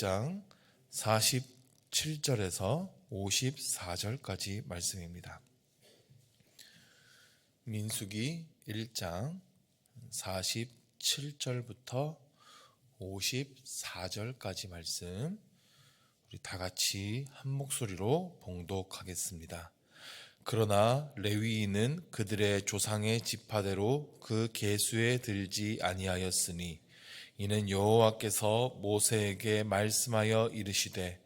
1장 47절에서 54절까지 말씀입니다. 민수기 1장 47절부터 54절까지 말씀 우리 다 같이 한 목소리로 봉독하겠습니다. 그러나 레위인은 그들의 조상의 지파대로 그 계수에 들지 아니하였으니 이는 여호와께서 모세에게 말씀하여 이르시되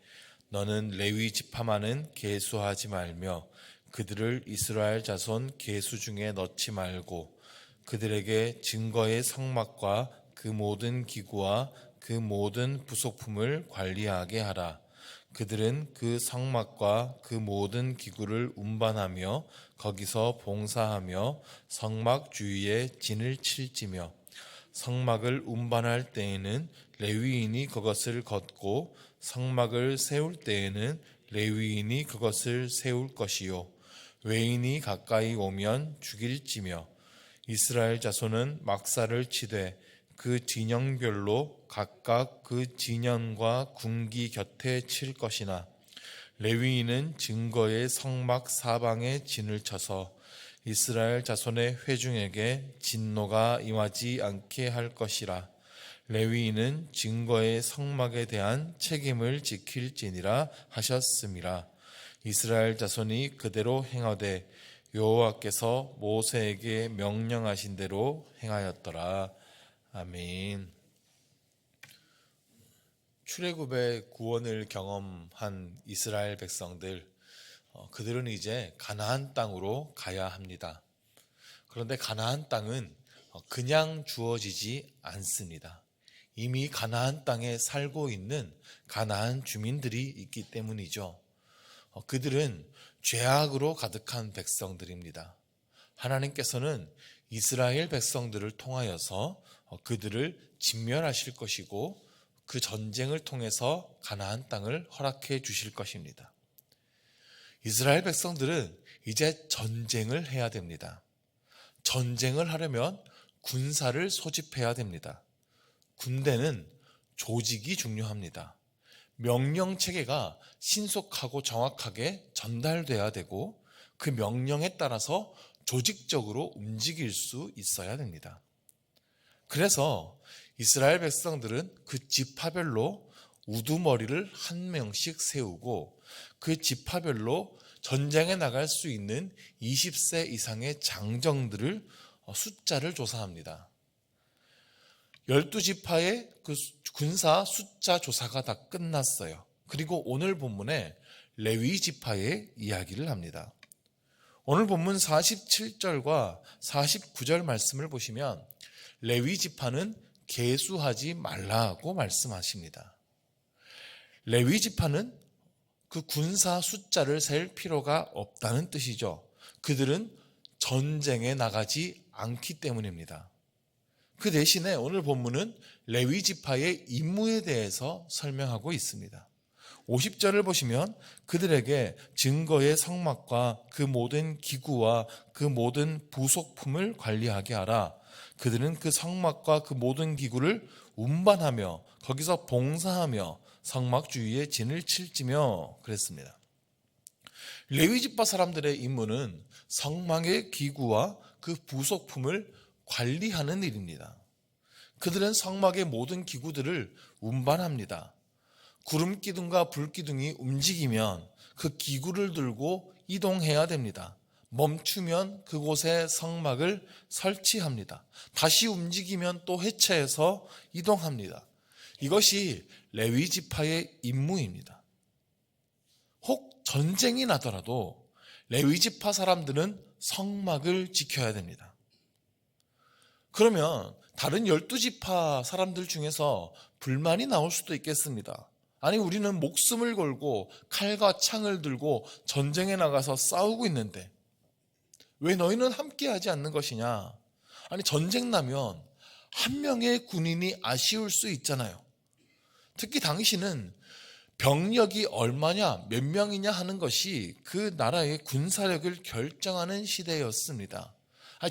너는 레위 지파만은 계수하지 말며 그들을 이스라엘 자손 계수 중에 넣지 말고 그들에게 증거의 성막과 그 모든 기구와 그 모든 부속품을 관리하게 하라. 그들은 그 성막과 그 모든 기구를 운반하며 거기서 봉사하며 성막 주위에 진을 칠지며 성막을 운반할 때에는 레위인이 그것을 걷고 성막을 세울 때에는 레위인이 그것을 세울 것이요 외인이 가까이 오면 죽일지며 이스라엘 자손은 막사를 치되 그 진영별로 각각 그 진영과 군기 곁에 칠 것이나 레위인은 증거의 성막 사방에 진을 쳐서 이스라엘 자손의 회중에게 진노가 임하지 않게 할 것이라. 레위인은 증거의 성막에 대한 책임을 지킬지니라 하셨음이라. 이스라엘 자손이 그대로 행하되 여호와께서 모세에게 명령하신 대로 행하였더라. 아멘. 출애굽의 구원을 경험한 이스라엘 백성들, 그들은 이제 가나안 땅으로 가야 합니다. 그런데 가나안 땅은 그냥 주어지지 않습니다. 이미 가나안 땅에 살고 있는 가나안 주민들이 있기 때문이죠. 그들은 죄악으로 가득한 백성들입니다. 하나님께서는 이스라엘 백성들을 통하여서 그들을 진멸하실 것이고 그 전쟁을 통해서 가나안 땅을 허락해 주실 것입니다. 이스라엘 백성들은 이제 전쟁을 해야 됩니다. 전쟁을 하려면 군사를 소집해야 됩니다. 군대는 조직이 중요합니다. 명령 체계가 신속하고 정확하게 전달돼야 되고 그 명령에 따라서 조직적으로 움직일 수 있어야 됩니다. 그래서 이스라엘 백성들은 그 지파별로 우두머리를 한 명씩 세우고 그 지파별로 전쟁에 나갈 수 있는 20세 이상의 장정들을 숫자를 조사합니다. 12지파의 그 군사 숫자 조사가 다 끝났어요. 그리고 오늘 본문에 레위 지파의 이야기를 합니다. 오늘 본문 47절과 49절 말씀을 보시면 레위 지파는 계수하지 말라고 말씀하십니다. 레위 지파는 그 군사 숫자를 셀 필요가 없다는 뜻이죠. 그들은 전쟁에 나가지 않기 때문입니다. 그 대신에 오늘 본문은 레위 지파의 임무에 대해서 설명하고 있습니다. 50절을 보시면 그들에게 증거의 성막과 그 모든 기구와 그 모든 부속품을 관리하게 하라. 그들은 그 성막과 그 모든 기구를 운반하며 거기서 봉사하며 성막 주위에 진을 칠지며 그랬습니다. 레위 지파 사람들의 임무는 성막의 기구와 그 부속품을 관리하는 일입니다. 그들은 성막의 모든 기구들을 운반합니다. 구름 기둥과 불 기둥이 움직이면 그 기구를 들고 이동해야 됩니다. 멈추면 그곳에 성막을 설치합니다. 다시 움직이면 또 해체해서 이동합니다. 이것이 레위 지파의 임무입니다. 혹 전쟁이 나더라도 레위 지파 사람들은 성막을 지켜야 됩니다. 그러면 다른 12지파 사람들 중에서 불만이 나올 수도 있겠습니다. 아니 우리는 목숨을 걸고 칼과 창을 들고 전쟁에 나가서 싸우고 있는데 왜 너희는 함께하지 않는 것이냐? 아니 전쟁 나면 한 명의 군인이 아쉬울 수 있잖아요. 특히 당시는 병력이 얼마냐 몇 명이냐 하는 것이 그 나라의 군사력을 결정하는 시대였습니다.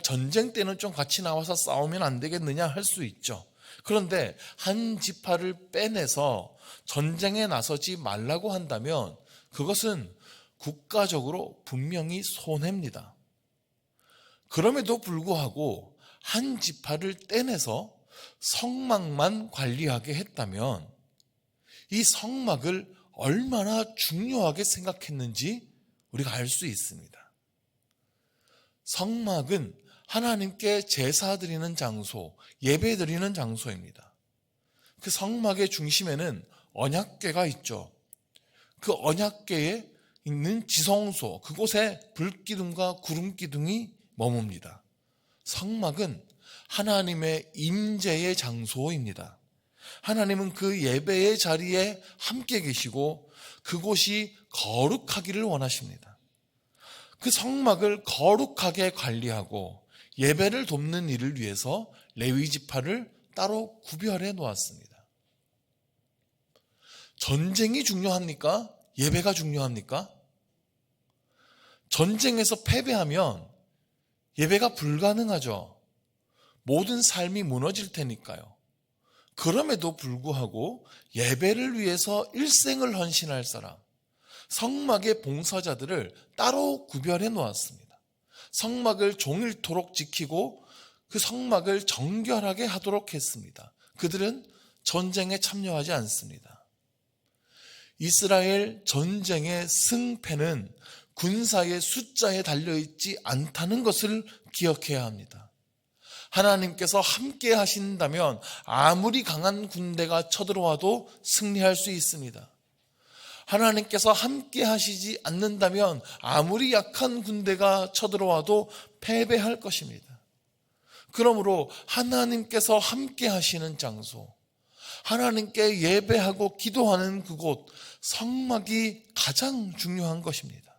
전쟁 때는 좀 같이 나와서 싸우면 안 되겠느냐 할 수 있죠. 그런데 한 지파를 빼내서 전쟁에 나서지 말라고 한다면 그것은 국가적으로 분명히 손해입니다. 그럼에도 불구하고 한 지파를 떼내서 성막만 관리하게 했다면 이 성막을 얼마나 중요하게 생각했는지 우리가 알 수 있습니다. 성막은 하나님께 제사 드리는 장소, 예배 드리는 장소입니다. 그 성막의 중심에는 언약궤가 있죠. 그 언약궤에 있는 지성소, 그곳에 불기둥과 구름기둥이 머뭅니다. 성막은 하나님의 임재의 장소입니다. 하나님은 그 예배의 자리에 함께 계시고 그곳이 거룩하기를 원하십니다. 그 성막을 거룩하게 관리하고 예배를 돕는 일을 위해서 레위 지파를 따로 구별해 놓았습니다. 전쟁이 중요합니까? 예배가 중요합니까? 전쟁에서 패배하면 예배가 불가능하죠. 모든 삶이 무너질 테니까요. 그럼에도 불구하고 예배를 위해서 일생을 헌신할 사람, 성막의 봉사자들을 따로 구별해 놓았습니다. 성막을 종일토록 지키고 그 성막을 정결하게 하도록 했습니다. 그들은 전쟁에 참여하지 않습니다. 이스라엘 전쟁의 승패는 군사의 숫자에 달려있지 않다는 것을 기억해야 합니다. 하나님께서 함께 하신다면 아무리 강한 군대가 쳐들어와도 승리할 수 있습니다. 하나님께서 함께 하시지 않는다면 아무리 약한 군대가 쳐들어와도 패배할 것입니다. 그러므로 하나님께서 함께 하시는 장소, 하나님께 예배하고 기도하는 그곳, 성막이 가장 중요한 것입니다.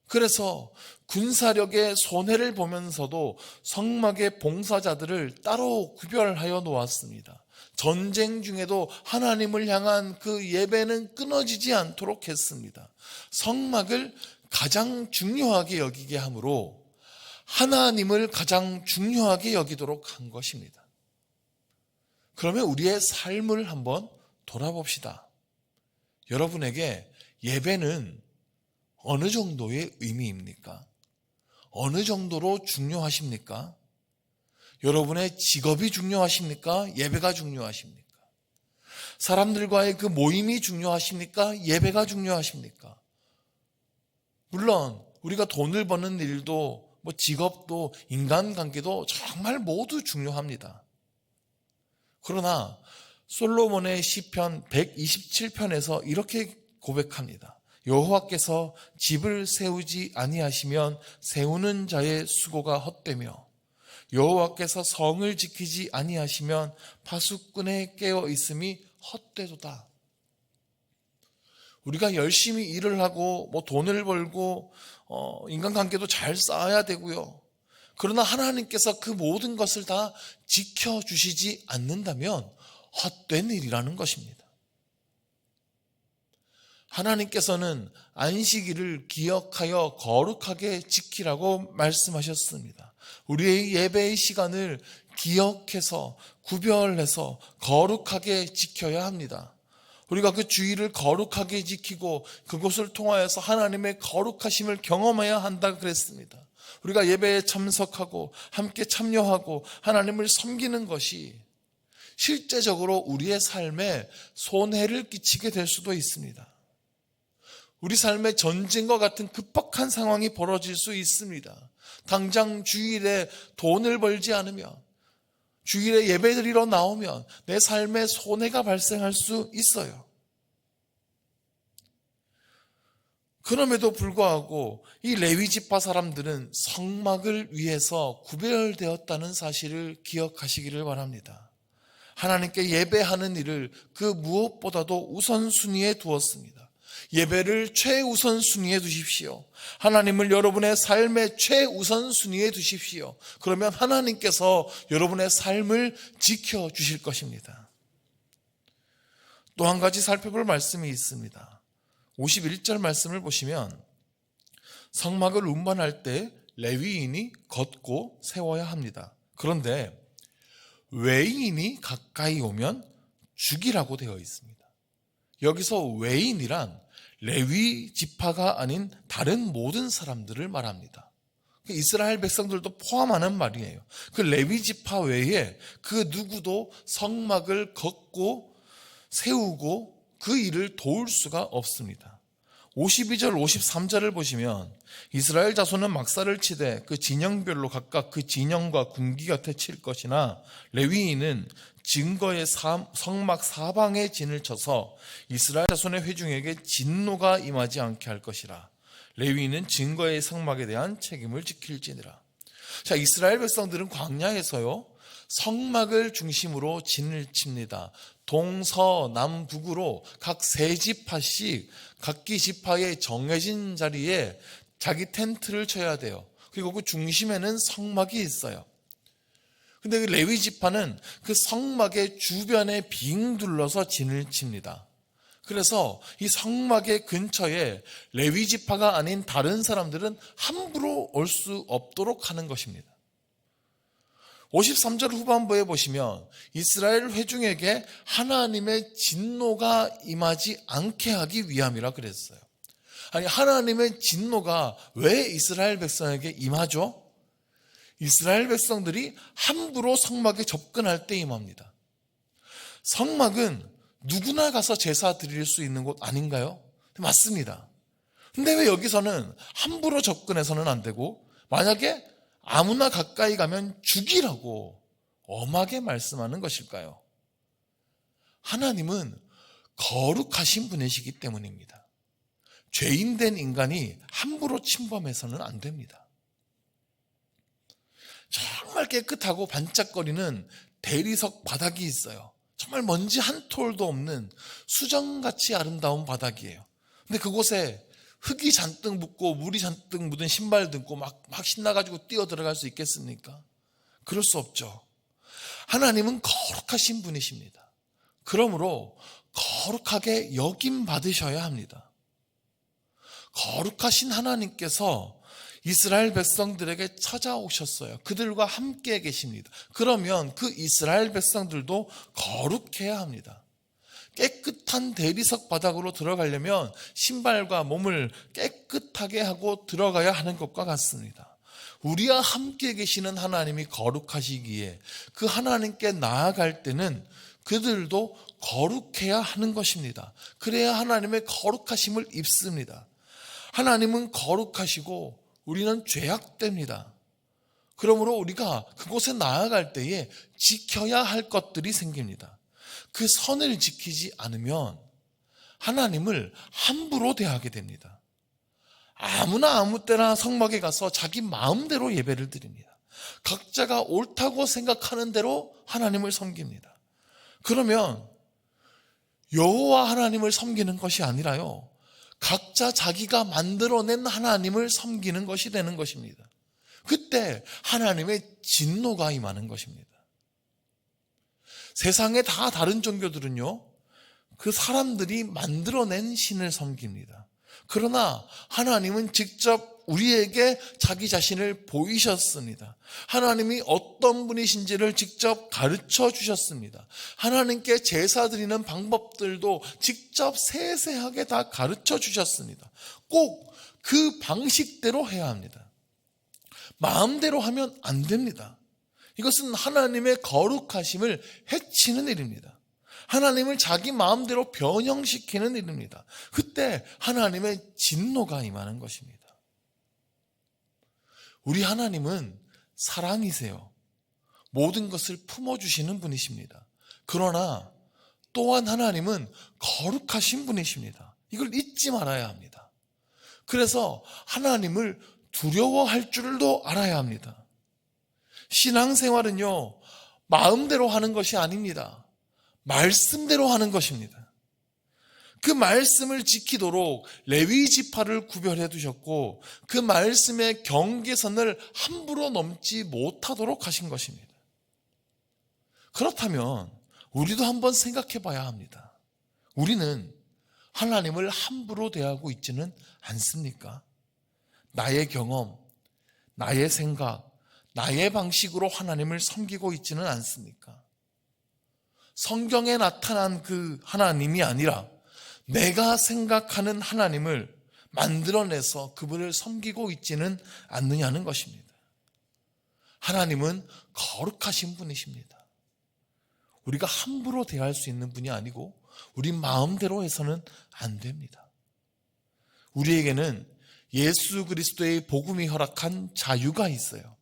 그래서 군사력의 손해를 보면서도 성막의 봉사자들을 따로 구별하여 놓았습니다. 전쟁 중에도 하나님을 향한 그 예배는 끊어지지 않도록 했습니다. 성막을 가장 중요하게 여기게 하므로 하나님을 가장 중요하게 여기도록 한 것입니다. 그러면 우리의 삶을 한번 돌아봅시다. 여러분에게 예배는 어느 정도의 의미입니까? 어느 정도로 중요하십니까? 여러분의 직업이 중요하십니까? 예배가 중요하십니까? 사람들과의 그 모임이 중요하십니까? 예배가 중요하십니까? 물론 우리가 돈을 버는 일도 직업도 인간관계도 정말 모두 중요합니다. 그러나 솔로몬의 시편 127편에서 이렇게 고백합니다. 여호와께서 집을 세우지 아니하시면 세우는 자의 수고가 헛되며 여호와께서 성을 지키지 아니하시면 파수꾼의 깨어 있음이 헛되도다. 우리가 열심히 일을 하고 돈을 벌고 인간관계도 잘 쌓아야 되고요. 그러나 하나님께서 그 모든 것을 다 지켜주시지 않는다면 헛된 일이라는 것입니다. 하나님께서는 안식일을 기억하여 거룩하게 지키라고 말씀하셨습니다. 우리의 예배의 시간을 기억해서 구별해서 거룩하게 지켜야 합니다. 우리가 그 주일을 거룩하게 지키고 그것을 통하여서 하나님의 거룩하심을 경험해야 한다 그랬습니다. 우리가 예배에 참석하고 함께 참여하고 하나님을 섬기는 것이 실제적으로 우리의 삶에 손해를 끼치게 될 수도 있습니다. 우리 삶에 전쟁과 같은 급박한 상황이 벌어질 수 있습니다. 당장 주일에 돈을 벌지 않으면, 주일에 예배드리러 나오면 내 삶에 손해가 발생할 수 있어요. 그럼에도 불구하고 이 레위 지파 사람들은 성막을 위해서 구별되었다는 사실을 기억하시기를 바랍니다. 하나님께 예배하는 일을 그 무엇보다도 우선순위에 두었습니다. 예배를 최우선순위에 두십시오. 하나님을 여러분의 삶의 최우선순위에 두십시오. 그러면 하나님께서 여러분의 삶을 지켜주실 것입니다. 또 한 가지 살펴볼 말씀이 있습니다. 51절 말씀을 보시면 성막을 운반할 때 레위인이 걷고 세워야 합니다. 그런데 외인이 가까이 오면 죽이라고 되어 있습니다. 여기서 외인이란 레위 지파가 아닌 다른 모든 사람들을 말합니다. 이스라엘 백성들도 포함하는 말이에요. 그 레위 지파 외에 그 누구도 성막을 걷고 세우고 그 일을 도울 수가 없습니다. 52절 53절을 보시면 이스라엘 자손은 막사를 치되 그 진영별로 각각 그 진영과 군기 곁에 칠 것이나 레위인은 증거의 성막 사방에 진을 쳐서 이스라엘 자손의 회중에게 진노가 임하지 않게 할 것이라. 레위인은 증거의 성막에 대한 책임을 지킬지니라. 자, 이스라엘 백성들은 광야에서요 성막을 중심으로 진을 칩니다. 동서남북으로 각 세 지파씩 각기 지파의 정해진 자리에 자기 텐트를 쳐야 돼요. 그리고 그 중심에는 성막이 있어요. 근데 그 레위 지파는 그 성막의 주변에 빙 둘러서 진을 칩니다. 그래서 이 성막의 근처에 레위 지파가 아닌 다른 사람들은 함부로 올 수 없도록 하는 것입니다. 53절 후반부에 보시면 이스라엘 회중에게 하나님의 진노가 임하지 않게 하기 위함이라 그랬어요. 아니, 하나님의 진노가 왜 이스라엘 백성에게 임하죠? 이스라엘 백성들이 함부로 성막에 접근할 때 임합니다. 성막은 누구나 가서 제사 드릴 수 있는 곳 아닌가요? 맞습니다. 근데 왜 여기서는 함부로 접근해서는 안 되고 만약에 아무나 가까이 가면 죽이라고 엄하게 말씀하는 것일까요? 하나님은 거룩하신 분이시기 때문입니다. 죄인된 인간이 함부로 침범해서는 안 됩니다. 정말 깨끗하고 반짝거리는 대리석 바닥이 있어요. 정말 먼지 한 톨도 없는 수정같이 아름다운 바닥이에요. 근데 그곳에 흙이 잔뜩 묻고 물이 잔뜩 묻은 신발 등고 막 신나가지고 뛰어 들어갈 수 있겠습니까? 그럴 수 없죠. 하나님은 거룩하신 분이십니다. 그러므로 거룩하게 여김 받으셔야 합니다. 거룩하신 하나님께서 이스라엘 백성들에게 찾아오셨어요. 그들과 함께 계십니다. 그러면 그 이스라엘 백성들도 거룩해야 합니다. 깨끗한 대리석 바닥으로 들어가려면 신발과 몸을 깨끗하게 하고 들어가야 하는 것과 같습니다. 우리와 함께 계시는 하나님이 거룩하시기에 그 하나님께 나아갈 때는 그들도 거룩해야 하는 것입니다. 그래야 하나님의 거룩하심을 입습니다. 하나님은 거룩하시고 우리는 죄악됩니다. 그러므로 우리가 그곳에 나아갈 때에 지켜야 할 것들이 생깁니다. 그 선을 지키지 않으면 하나님을 함부로 대하게 됩니다. 아무나 아무 때나 성막에 가서 자기 마음대로 예배를 드립니다. 각자가 옳다고 생각하는 대로 하나님을 섬깁니다. 그러면 여호와 하나님을 섬기는 것이 아니라요, 각자 자기가 만들어낸 하나님을 섬기는 것이 되는 것입니다. 그때 하나님의 진노가 임하는 것입니다. 세상의 다 다른 종교들은요, 그 사람들이 만들어낸 신을 섬깁니다. 그러나 하나님은 직접 우리에게 자기 자신을 보이셨습니다. 하나님이 어떤 분이신지를 직접 가르쳐 주셨습니다. 하나님께 제사 드리는 방법들도 직접 세세하게 다 가르쳐 주셨습니다. 꼭 그 방식대로 해야 합니다. 마음대로 하면 안 됩니다. 이것은 하나님의 거룩하심을 해치는 일입니다. 하나님을 자기 마음대로 변형시키는 일입니다. 그때 하나님의 진노가 임하는 것입니다. 우리 하나님은 사랑이세요. 모든 것을 품어주시는 분이십니다. 그러나 또한 하나님은 거룩하신 분이십니다. 이걸 잊지 말아야 합니다. 그래서 하나님을 두려워할 줄도 알아야 합니다. 신앙생활은요, 마음대로 하는 것이 아닙니다. 말씀대로 하는 것입니다. 그 말씀을 지키도록 레위 지파를 구별해 두셨고 그 말씀의 경계선을 함부로 넘지 못하도록 하신 것입니다. 그렇다면 우리도 한번 생각해 봐야 합니다. 우리는 하나님을 함부로 대하고 있지는 않습니까? 나의 경험, 나의 생각, 나의 방식으로 하나님을 섬기고 있지는 않습니까? 성경에 나타난 그 하나님이 아니라 내가 생각하는 하나님을 만들어내서 그분을 섬기고 있지는 않느냐는 것입니다. 하나님은 거룩하신 분이십니다. 우리가 함부로 대할 수 있는 분이 아니고 우리 마음대로 해서는 안 됩니다. 우리에게는 예수 그리스도의 복음이 허락한 자유가 있어요.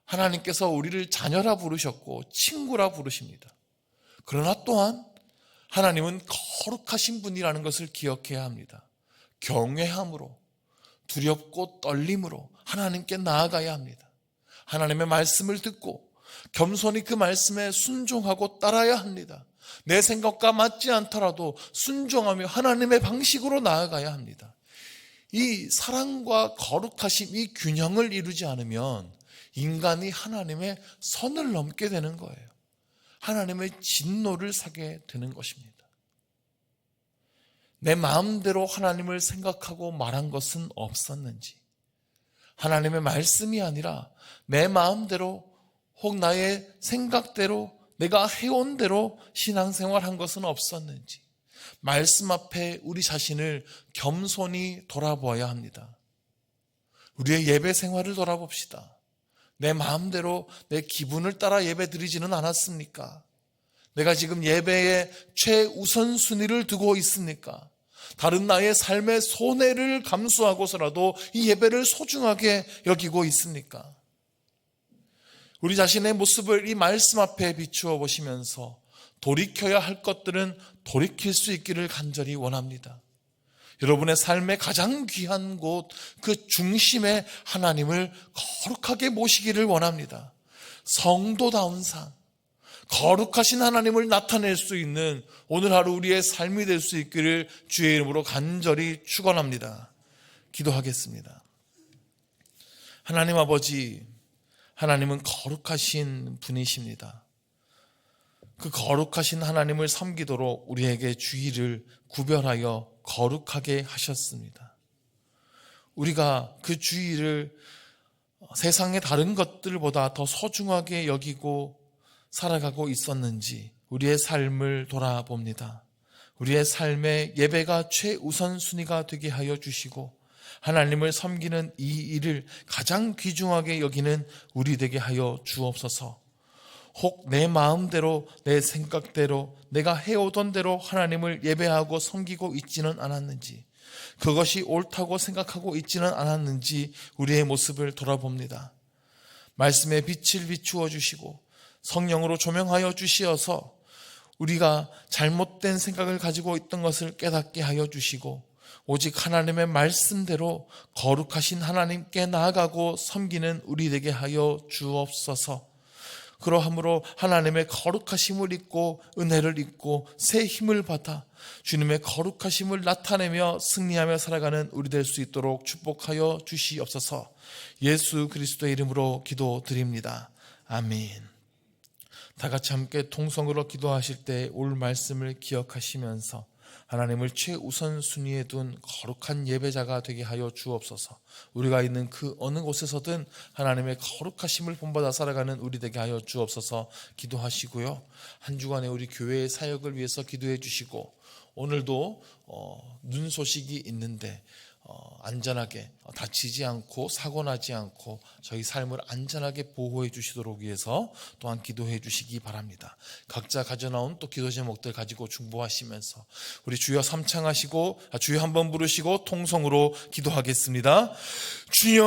하나님께서 우리를 자녀라 부르셨고 친구라 부르십니다. 그러나 또한 하나님은 거룩하신 분이라는 것을 기억해야 합니다. 경외함으로, 두렵고 떨림으로 하나님께 나아가야 합니다. 하나님의 말씀을 듣고 겸손히 그 말씀에 순종하고 따라야 합니다. 내 생각과 맞지 않더라도 순종하며 하나님의 방식으로 나아가야 합니다. 이 사랑과 거룩하심, 이 균형을 이루지 않으면 인간이 하나님의 선을 넘게 되는 거예요. 하나님의 진노를 사게 되는 것입니다. 내 마음대로 하나님을 생각하고 말한 것은 없었는지, 하나님의 말씀이 아니라 내 마음대로 혹 나의 생각대로 내가 해온 대로 신앙생활한 것은 없었는지, 말씀 앞에 우리 자신을 겸손히 돌아보아야 합니다. 우리의 예배 생활을 돌아봅시다. 내 마음대로 내 기분을 따라 예배 드리지는 않았습니까? 내가 지금 예배에 최우선순위를 두고 있습니까? 다른 나의 삶의 손해를 감수하고서라도 이 예배를 소중하게 여기고 있습니까? 우리 자신의 모습을 이 말씀 앞에 비추어 보시면서 돌이켜야 할 것들은 돌이킬 수 있기를 간절히 원합니다. 여러분의 삶의 가장 귀한 곳, 그 중심에 하나님을 거룩하게 모시기를 원합니다. 성도다운 삶, 거룩하신 하나님을 나타낼 수 있는 오늘 하루 우리의 삶이 될 수 있기를 주의 이름으로 간절히 축원합니다. 기도하겠습니다. 하나님 아버지, 하나님은 거룩하신 분이십니다. 그 거룩하신 하나님을 섬기도록 우리에게 주의를 구별하여 거룩하게 하셨습니다. 우리가 그 주의를 세상의 다른 것들보다 더 소중하게 여기고 살아가고 있었는지 우리의 삶을 돌아봅니다. 우리의 삶의 예배가 최우선순위가 되게 하여 주시고 하나님을 섬기는 이 일을 가장 귀중하게 여기는 우리 되게 하여 주옵소서. 혹 내 마음대로 내 생각대로 내가 해오던 대로 하나님을 예배하고 섬기고 있지는 않았는지, 그것이 옳다고 생각하고 있지는 않았는지 우리의 모습을 돌아봅니다. 말씀의 빛을 비추어 주시고 성령으로 조명하여 주시어서 우리가 잘못된 생각을 가지고 있던 것을 깨닫게 하여 주시고 오직 하나님의 말씀대로 거룩하신 하나님께 나아가고 섬기는 우리 되게 하여 주옵소서. 그러함으로 하나님의 거룩하심을 잊고 은혜를 잊고 새 힘을 받아 주님의 거룩하심을 나타내며 승리하며 살아가는 우리 될 수 있도록 축복하여 주시옵소서. 예수 그리스도의 이름으로 기도드립니다. 아멘. 다 같이 함께 통성으로 기도하실 때 올 말씀을 기억하시면서 하나님을 최우선순위에 둔 거룩한 예배자가 되게 하여 주옵소서. 우리가 있는 그 어느 곳에서든 하나님의 거룩하심을 본받아 살아가는 우리 되게 하여 주옵소서. 기도하시고요. 한 주간의 우리 교회의 사역을 위해서 기도해 주시고 오늘도 눈 소식이 있는데 안전하게 다치지 않고 사고 나지 않고 저희 삶을 안전하게 보호해 주시도록 위해서 또한 기도해 주시기 바랍니다. 각자 가져나온 또 기도 제목들 가지고 중보하시면서 우리 주여 삼창하시고 주여 한번 부르시고 통성으로 기도하겠습니다. 주여